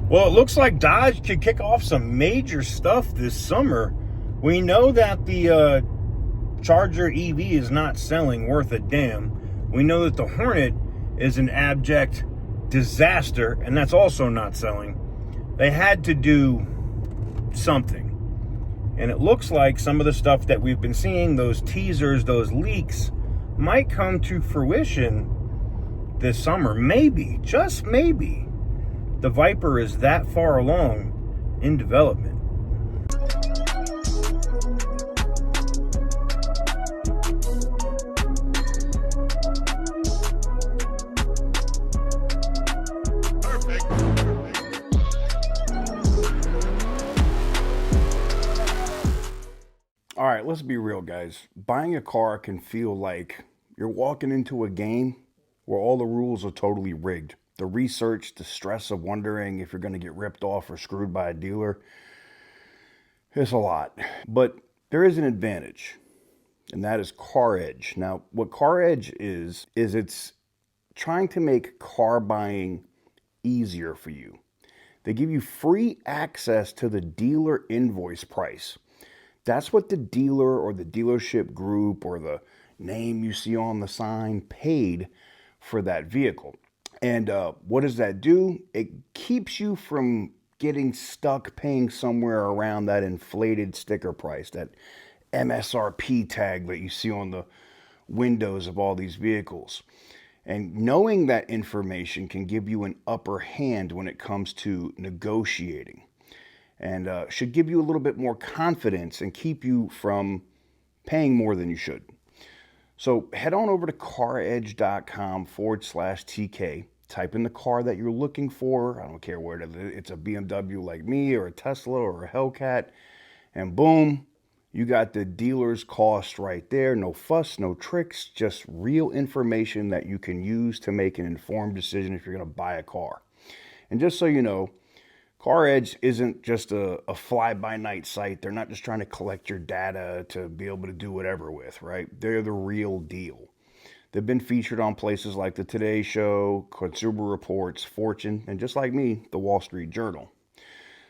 Well, it looks like Dodge could kick off some major stuff this summer. We know that the Charger EV is not selling worth a damn. We know that the Hornet is an abject disaster, and that's also not selling. They had to do something. And it looks like some of the stuff that we've been seeing, those teasers, those leaks, might come to fruition this summer. Maybe, just maybe, the Viper is that far along in development. All right, let's be real, guys. Buying a car can feel like you're walking into a game where all the rules are totally rigged. The research, the stress of wondering if you're going to get ripped off or screwed by a dealer, it's a lot. But there is an advantage, and that is Car Edge. Now, what Car Edge is it's trying to make car buying easier for you. They give you free access to the dealer invoice price. That's what the dealer or the dealership group or the name you see on the sign paid for that vehicle. And what does that do? It keeps you from getting stuck paying somewhere around that inflated sticker price, that MSRP tag that you see on the windows of all these vehicles. And knowing that information can give you an upper hand when it comes to negotiating. And should give you a little bit more confidence and keep you from paying more than you should. So head on over to caredge.com/TK. Type in the car that you're looking for. I don't care where it's a BMW like me or a Tesla or a Hellcat. And boom, you got the dealer's cost right there. No fuss, no tricks, just real information that you can use to make an informed decision if you're going to buy a car. And just so you know, Car Edge isn't just a fly-by-night site. They're not just trying to collect your data to be able to do whatever with, right? They're the real deal. They've been featured on places like the Today Show, Consumer Reports, Fortune, and just like me, the Wall Street Journal.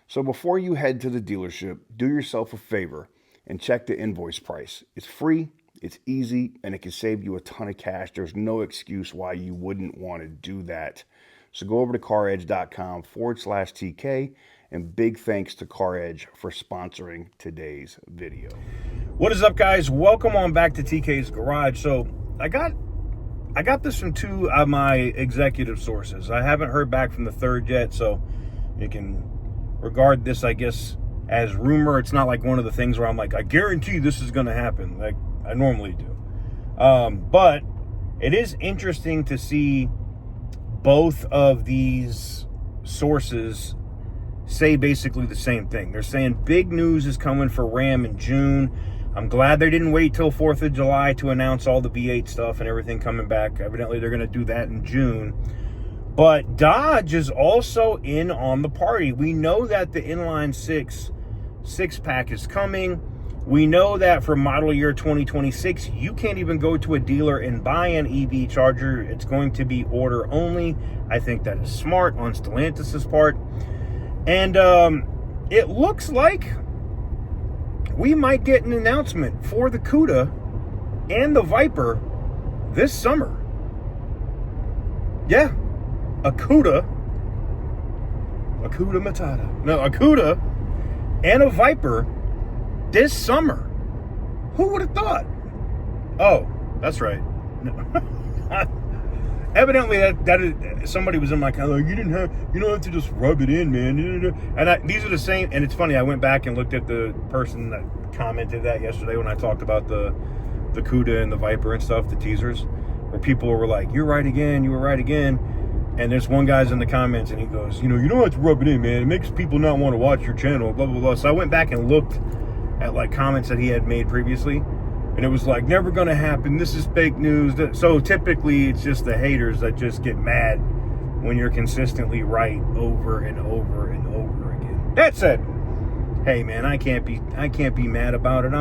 So before you head to the dealership, do yourself a favor and check the invoice price. It's free, it's easy, and it can save you a ton of cash. There's no excuse why you wouldn't want to do that. So go over to caredge.com/TK, and big thanks to Car Edge for sponsoring today's video. What is up, guys? Welcome on back to TK's Garage. So I got this from two of my executive sources. I haven't heard back from the third yet, so you can regard this, I guess, as rumor. It's not like one of the things where I'm like, I guarantee this is going to happen, like I normally do. But it is interesting to see both of these sources say basically the same thing. They're saying big news is coming for Ram in June. I'm glad they didn't wait till 4th of July to announce all the V8 stuff and everything coming back. Evidently, they're going to do that in June. But Dodge is also in on the party. We know that the inline six-pack is coming. We know that for model year 2026, you can't even go to a dealer and buy an EV charger. It's going to be order only. I think that is smart on Stellantis' part. And it looks like we might get an announcement for the Cuda and the Viper this summer. Yeah, a Cuda Matata. No, a Cuda and a Viper this summer. Who would have thought? Oh, that's right. Evidently, that is, somebody was in my car like, you don't have to just rub it in, man. And these are the same. And it's funny. I went back and looked at the person that commented that yesterday when I talked about the Cuda and the Viper and stuff, the teasers, where people were like, "You're right again. You were right again." And there's one guy's in the comments, and he goes, you don't have to rub it in, man. It makes people not want to watch your channel. Blah blah blah. So I went back and looked at like comments that he had made previously. And it was like, never going to happen. This is fake news. So typically it's just the haters that just get mad when you're consistently right over and over and over again. That said, hey man, I can't be mad about it.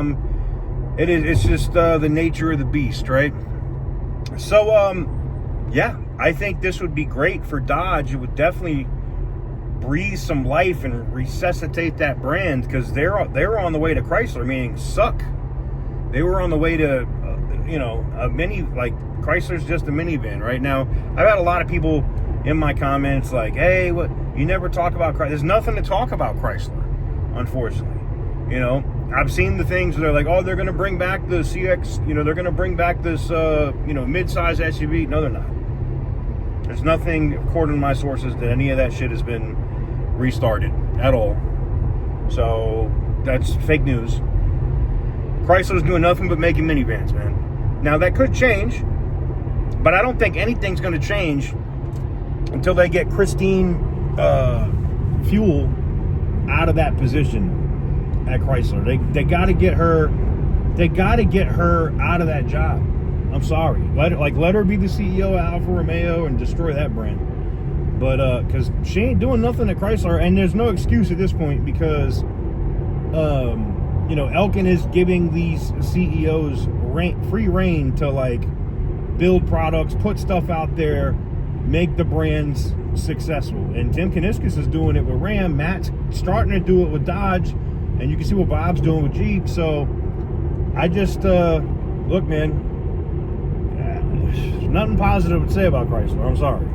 It's just the nature of the beast, right? So yeah, I think this would be great for Dodge. It would definitely breathe some life and resuscitate that brand, because they were on the way to Chrysler, meaning suck. They were on the way to, a mini, like Chrysler's just a minivan right now. I've had a lot of people in my comments like, hey, what, you never talk about Chrysler. There's nothing to talk about Chrysler, unfortunately. I've seen the things that are like, oh, they're going to bring back the CX, they're going to bring back this, mid-size SUV. No, they're not. There's nothing, according to my sources, that any of that shit has been restarted at all. So that's fake news. Chrysler's doing nothing but making minivans, man. Now, that could change, but I don't think anything's going to change until they get Christine Fuel out of that position at Chrysler. They got to get her. They got to get her out of that job. I'm sorry. Let her be the CEO of Alfa Romeo and destroy that brand. But because she ain't doing nothing at Chrysler, and there's no excuse at this point, because Elkin is giving these CEOs free reign to like build products, put stuff out there, make the brands successful. And Tim Kuniskis is doing it with Ram. Matt's starting to do it with Dodge, and you can see what Bob's doing with Jeep. So I just look, man. There's nothing positive to say about Chrysler. I'm sorry.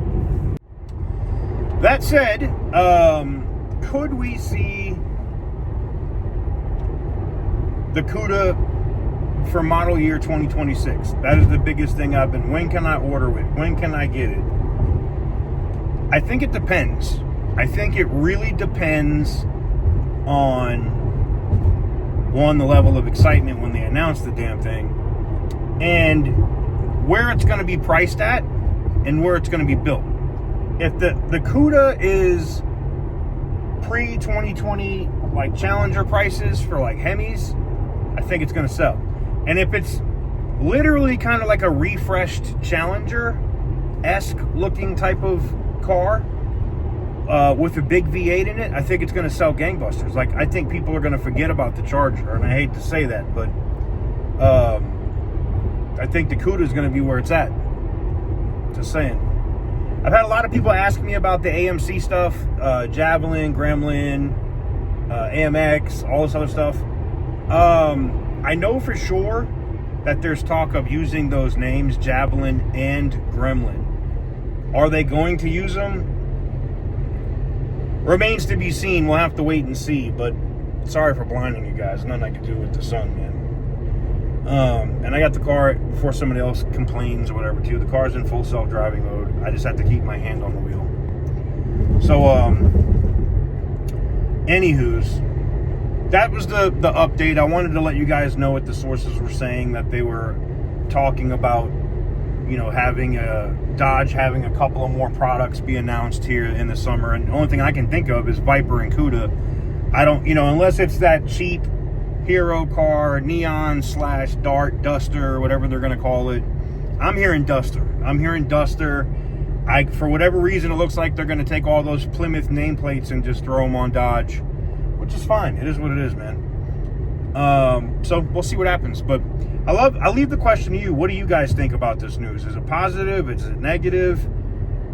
That said, could we see the Cuda for model year 2026? That is the biggest thing I've been. When can I order it? When can I get it? I think it depends. I think it really depends on, one, the level of excitement when they announce the damn thing, and where it's going to be priced at and where it's going to be built. If the Cuda is pre-2020 like Challenger prices for like Hemis, I think it's going to sell. And if it's literally kind of like a refreshed Challenger-esque looking type of car with a big V8 in it, I think it's going to sell gangbusters. Like, I think people are going to forget about the Charger, and I hate to say that, but I think the Cuda is going to be where it's at. Just saying. I've had a lot of people ask me about the AMC stuff, Javelin, Gremlin, AMX, all this other stuff. I know for sure that there's talk of using those names, Javelin and Gremlin. Are they going to use them? Remains to be seen. We'll have to wait and see, but sorry for blinding you guys. Nothing I can do with the sun, man. And I got the car before somebody else complains or whatever too. The car's in full self-driving mode. I just have to keep my hand on the wheel. So, anywho's, that was the update. I wanted to let you guys know what the sources were saying, that they were talking about, having Dodge having a couple of more products be announced here in the summer. And the only thing I can think of is Viper and Cuda. I don't, unless it's that cheap hero car, neon/dart duster, whatever they're going to call it. I'm hearing duster. For whatever reason, it looks like they're going to take all those Plymouth nameplates and just throw them on Dodge, which is fine. It is what it is, man. So we'll see what happens. But I'll leave the question to you. What do you guys think about this news? Is it positive? Is it negative?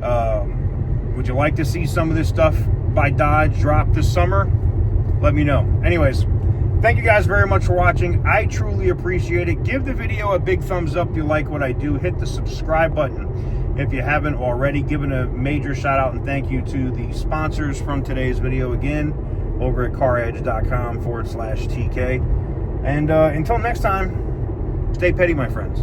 Would you like to see some of this stuff by Dodge drop this summer? Let me know. Anyways, thank you guys very much for watching. I truly appreciate it. Give the video a big thumbs up if you like what I do. Hit the subscribe button if you haven't already. Giving a major shout out and thank you to the sponsors from today's video again over at caredge.com/TK. And until next time, stay petty, my friends.